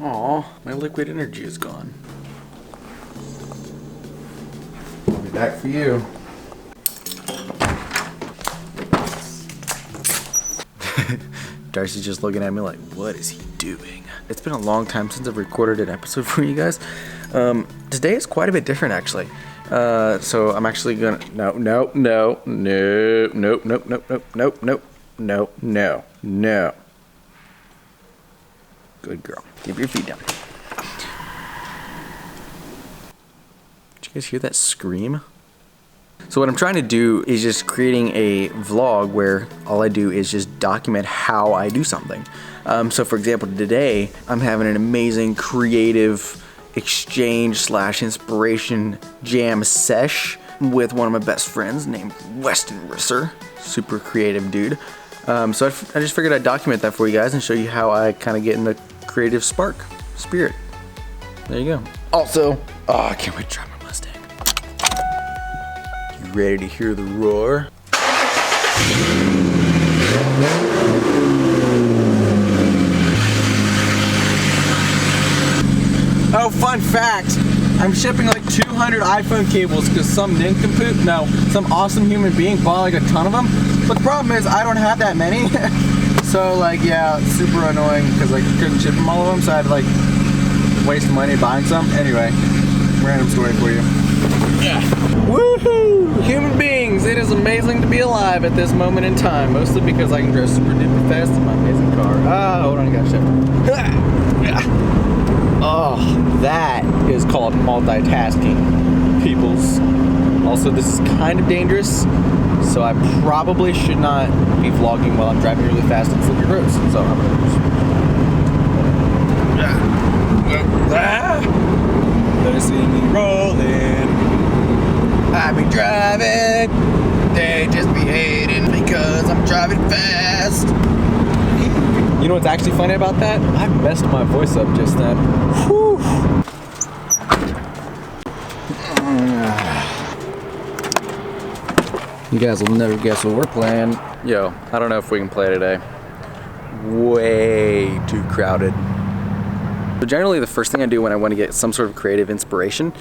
Aw, my liquid energy is gone. I'll be back for you. Darcy's just looking at me like, what is he doing? It's been a long time since I've recorded an episode for you guys. Today is quite a bit different actually. So I'm actually gonna, no. Good girl. Give your feet down. Did you guys hear that scream? So what I'm trying to do is just creating a vlog where all I do is just document how I do something. So for example, today I'm having an amazing creative exchange / inspiration jam sesh with one of my best friends named Weston Risser. Super creative dude. So I just figured I'd document that for you guys and show you how I kind of get in the creative spirit. There you go. Also, I can't wait to try my Mustang. You ready to hear the roar? Oh, fun fact, I'm shipping like 200 iPhone cables because some some awesome human being bought like a ton of them. But the problem is I don't have that many. So like, yeah, it's super annoying because like couldn't ship them all of them, so I had to like waste money buying some. Anyway, random story for you. Yeah. Woohoo! Human beings, it is amazing to be alive at this moment in time. Mostly because I can drive super duper fast in my amazing car. Hold on, I got shift. Oh, that is called multitasking, peoples. Also, this is kind of dangerous, so I probably should not be vlogging while I'm driving really fast on slippery roads. So I'm gonna they see me rolling. I be driving. They just be hating because I'm driving fast. You know what's actually funny about that? I messed my voice up just then. Whew. You guys will never guess what we're playing. Yo, I don't know if we can play today. Way too crowded. So generally the first thing I do when I want to get some sort of creative inspiration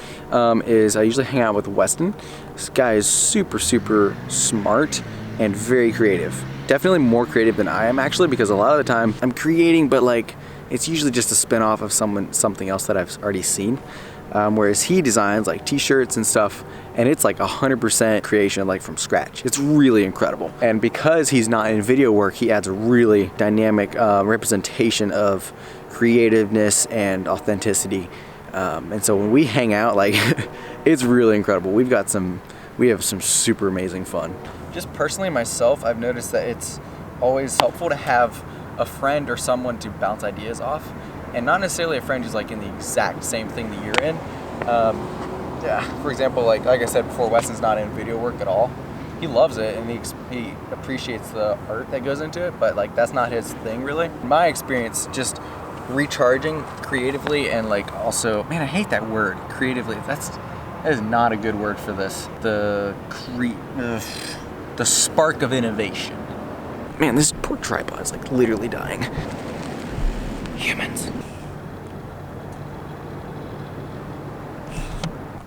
is I usually hang out with Weston. This guy is super, super smart and very creative. Definitely more creative than I am actually, because a lot of the time I'm creating, but like it's usually just a spin-off of something else that I've already seen. Whereas he designs like t-shirts and stuff, and it's like 100% creation, like from scratch. It's really incredible. And because he's not in video work, he adds a really dynamic representation of creativeness and authenticity. And so when we hang out, like it's really incredible. We have some super amazing fun. Just personally myself, I've noticed that it's always helpful to have a friend or someone to bounce ideas off, and not necessarily a friend who's like in the exact same thing that you're in. Yeah, for example, like I said before, Weston's not in video work at all. He loves it and he appreciates the art that goes into it, but like that's not his thing really. In my experience, just recharging creatively and like also, man, I hate that word, creatively. That is not a good word for this. The spark of innovation. Man, this poor tripod is like literally dying. Humans.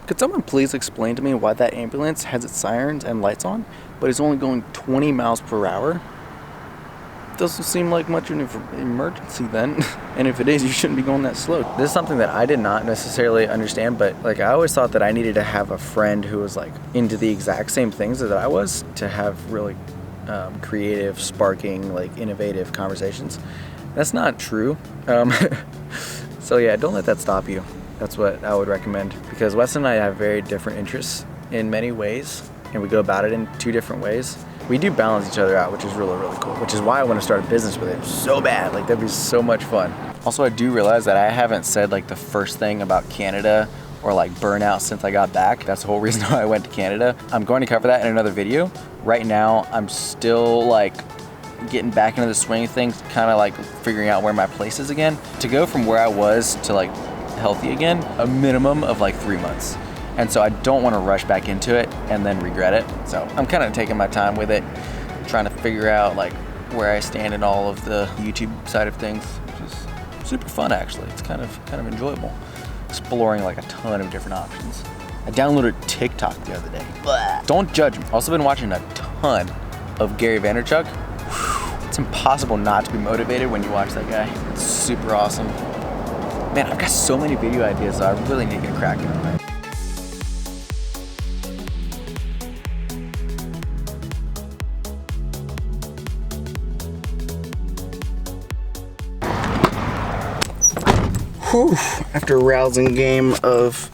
Could someone please explain to me why that ambulance has its sirens and lights on, but is only going 20 miles per hour? Doesn't seem like much of an emergency then. And if it is, you shouldn't be going that slow. This is something that I did not necessarily understand, but like I always thought that I needed to have a friend who was like into the exact same things that I was to have really creative, sparking, like innovative conversations. That's not true. So yeah, don't let that stop you. That's what I would recommend, because Weston and I have very different interests in many ways, and we go about it in 2 different ways. We do balance each other out, which is really, really cool, which is why I want to start a business with him so bad. Like that'd be so much fun. Also, I do realize that I haven't said like the first thing about Canada or like burnout since I got back. That's the whole reason why I went to Canada. I'm going to cover that in another video. Right now, I'm still like getting back into the swing of things, kind of like figuring out where my place is again. To go from where I was to like healthy again, a minimum of like 3 months. And so I don't want to rush back into it and then regret it. So I'm kind of taking my time with it, trying to figure out like where I stand in all of the YouTube side of things, which is super fun actually. It's kind of enjoyable. Exploring like a ton of different options. I downloaded TikTok the other day. Blah. Don't judge me. Also been watching a ton of Gary Vaynerchuk. Whew. It's impossible not to be motivated when you watch that guy. It's super awesome. Man, I've got so many video ideas, so I really need to get cracking on that. Whew. After a rousing game of,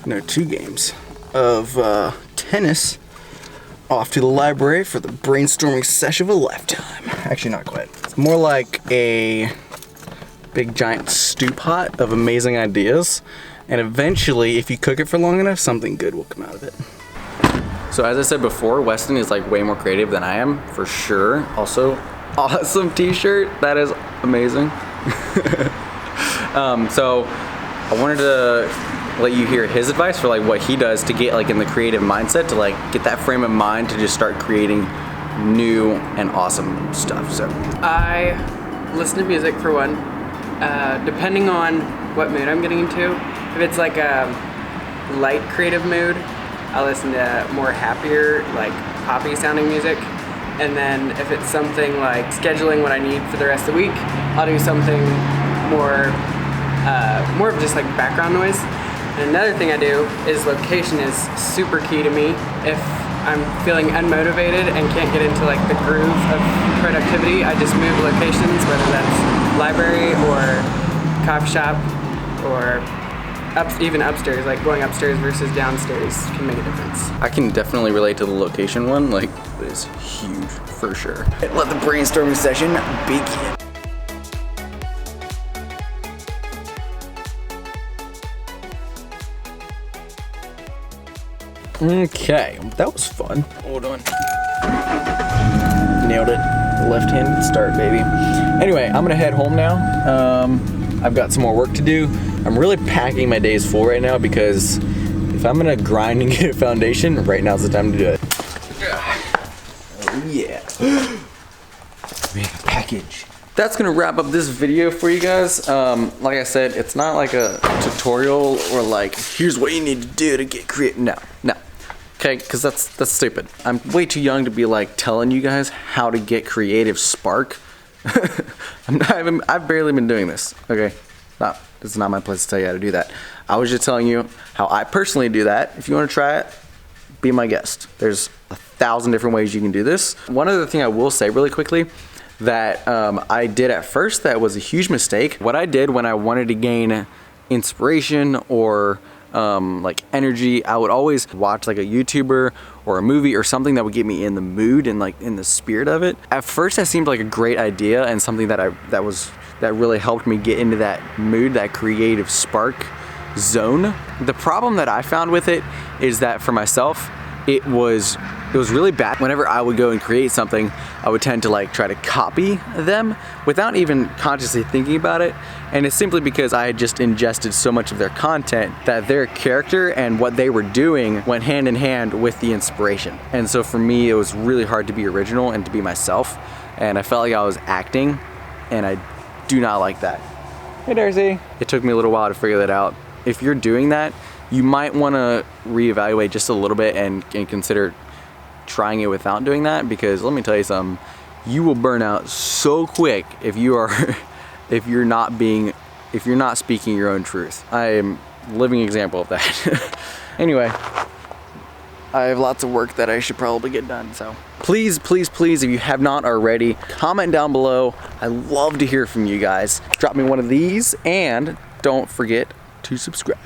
no, 2 games of tennis, off to the library for the brainstorming session of a lifetime. Actually, not quite. It's more like a big giant stew pot of amazing ideas, and eventually, if you cook it for long enough, something good will come out of it. So as I said before, Weston is like way more creative than I am, for sure. Also, awesome t-shirt. That is amazing. So I wanted to let you hear his advice for like what he does to get like in the creative mindset, to like get that frame of mind to just start creating new and awesome stuff. So I listen to music for one, depending on what mood I'm getting into. If it's like a light creative mood, I'll listen to more happier, like poppy sounding music. And then if it's something like scheduling what I need for the rest of the week, I'll do something more of just like background noise. And another thing I do is location is super key to me. If I'm feeling unmotivated and can't get into like the groove of productivity, I just move locations, whether that's library or coffee shop or even upstairs. Like going upstairs versus downstairs can make a difference. I can definitely relate to the location one. Like, it is huge for sure. Let the brainstorming session begin. Okay, that was fun. Hold on. Nailed it. Left-handed start, baby. Anyway, I'm gonna head home now. I've got some more work to do. I'm really packing my days full right now because if I'm gonna grind and get a foundation, right now's the time to do it. Oh yeah. Man, package. That's gonna wrap up this video for you guys. Like I said, it's not like a tutorial or like, here's what you need to do to get creative. No. Okay, because that's stupid. I'm way too young to be like telling you guys how to get creative spark. I've barely been doing this. Okay, this is not my place to tell you how to do that. I was just telling you how I personally do that. If you want to try it, be my guest. There's 1,000 different ways you can do this. One other thing I will say really quickly that I did at first that was a huge mistake. What I did when I wanted to gain inspiration or like energy, I would always watch like a YouTuber or a movie or something that would get me in the mood and like in the spirit of it. At first that seemed like a great idea and something that really helped me get into that mood, that creative spark zone. The problem that I found with it is that for myself, it was really bad. Whenever I would go and create something, I would tend to like try to copy them without even consciously thinking about it. And it's simply because I had just ingested so much of their content that their character and what they were doing went hand in hand with the inspiration. And so for me, it was really hard to be original and to be myself. And I felt like I was acting, and I do not like that. Hey Darcy. It took me a little while to figure that out. If you're doing that, you might want to reevaluate just a little bit and consider trying it without doing that, because let me tell you something, you will burn out so quick if you're not speaking your own truth. I am a living example of that. Anyway, I have lots of work that I should probably get done, so please, if you have not already, comment down below. I love to hear from you guys. Drop me one of these and don't forget to subscribe.